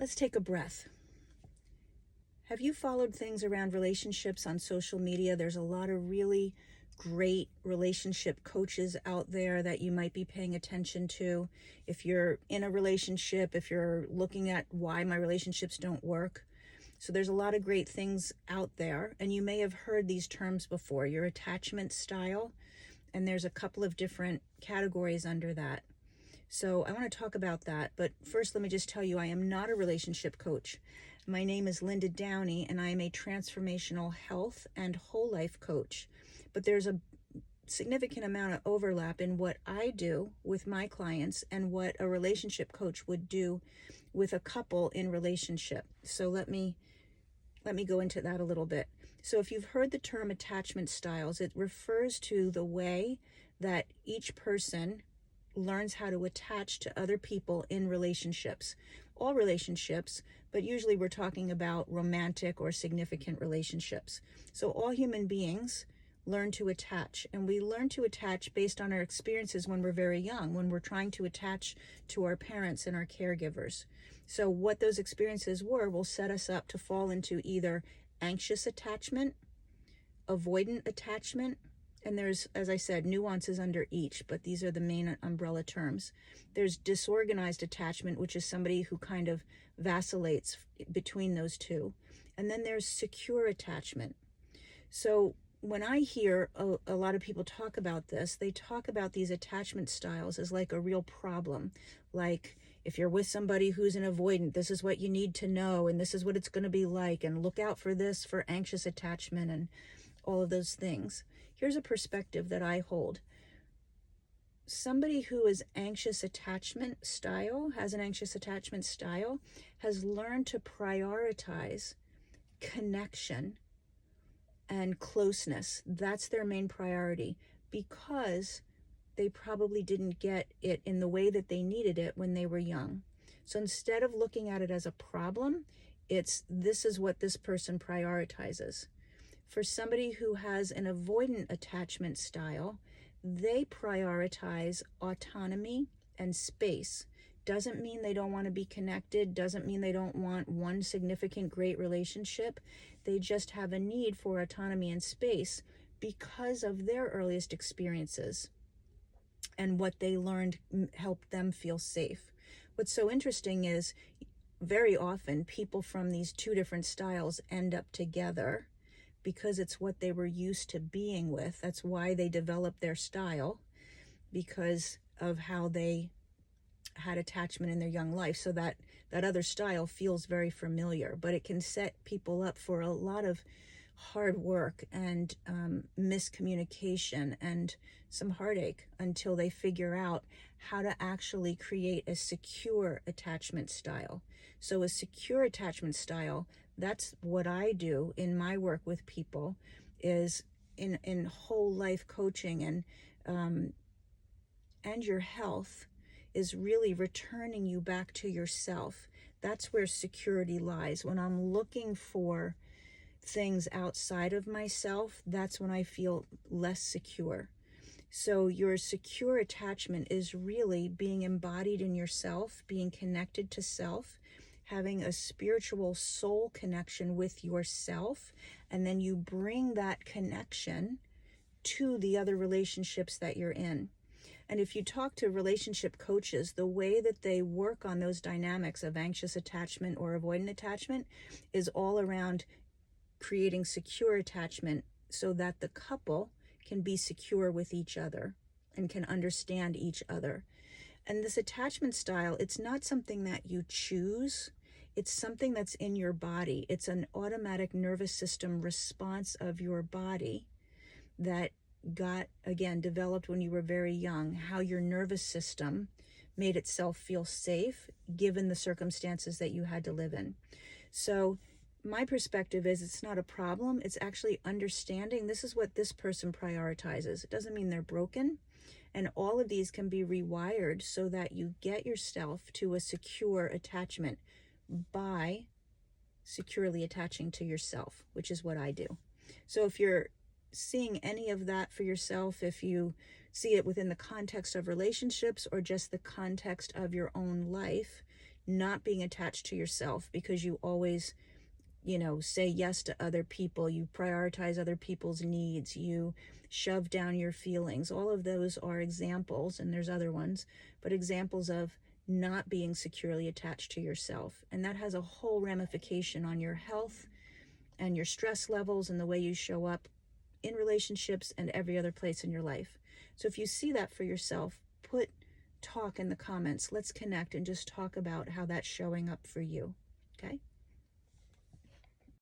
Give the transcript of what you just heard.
Let's take a breath. Have you followed things around relationships on social media? There's a lot of really great relationship coaches out there that you might be paying attention to. If you're in a relationship, if you're looking at why my relationships don't work. So there's a lot of great things out there, and you may have heard these terms before. Your attachment style, and there's a couple of different categories under that. So I want to talk about that, but first let me just tell you I am not a relationship coach. My name is Linda Downey, and I am a transformational health and whole life coach. But there's a significant amount of overlap in what I do with my clients and what a relationship coach would do with a couple in relationship. So let me go into that a little bit. So if you've heard the term attachment styles, it refers to the way that each person learns how to attach to other people in relationships. All relationships, but usually we're talking about romantic or significant relationships. So all human beings learn to attach, and we learn to attach based on our experiences when we're very young, when we're trying to attach to our parents and our caregivers. So what those experiences were will set us up to fall into either anxious attachment, avoidant attachment, and there's, as I said, nuances under each, but these are the main umbrella terms. There's disorganized attachment, which is somebody who kind of vacillates between those two. And then there's secure attachment. So when I hear a lot of people talk about this, they talk about these attachment styles as like a real problem. Like, if you're with somebody who's an avoidant, this is what you need to know, and this is what it's going to be like, and look out for this for anxious attachment and all of those things. Here's a perspective that I hold. Somebody who is has an anxious attachment style, has learned to prioritize connection and closeness. That's their main priority, because they probably didn't get it in the way that they needed it when they were young. So instead of looking at it as a problem, this is what this person prioritizes. For somebody who has an avoidant attachment style, they prioritize autonomy and space. Doesn't mean they don't want to be connected, doesn't mean they don't want one significant great relationship. They just have a need for autonomy and space because of their earliest experiences and what they learned helped them feel safe. What's so interesting is very often people from these two different styles end up together because it's what they were used to being with. That's why they developed their style, because of how they had attachment in their young life. So that other style feels very familiar, but it can set people up for a lot of hard work and miscommunication and some heartache until they figure out how to actually create a secure attachment style. So a secure attachment style, that's what I do in my work with people, is in whole life coaching and your health, is really returning you back to yourself. That's where security lies. When I'm looking for things outside of myself, that's when I feel less secure. So your secure attachment is really being embodied in yourself, being connected to self, having a spiritual soul connection with yourself, and then you bring that connection to the other relationships that you're in. And if you talk to relationship coaches, the way that they work on those dynamics of anxious attachment or avoidant attachment is all around creating secure attachment so that the couple can be secure with each other and can understand each other. And this attachment style, it's not something that you choose. It's something that's in your body. It's an automatic nervous system response of your body that got, again, developed when you were very young, how your nervous system made itself feel safe given the circumstances that you had to live in. So my perspective is it's not a problem. It's actually understanding this is what this person prioritizes. It doesn't mean they're broken. And all of these can be rewired so that you get yourself to a secure attachment by securely attaching to yourself, which is what I do. So if you're seeing any of that for yourself, if you see it within the context of relationships or just the context of your own life, not being attached to yourself because you always, say yes to other people, you prioritize other people's needs, you shove down your feelings. All of those are examples, and there's other ones, but examples of not being securely attached to yourself. And that has a whole ramification on your health and your stress levels and the way you show up in relationships and every other place in your life. So if you see that for yourself, talk in the comments. Let's connect and just talk about how that's showing up for you.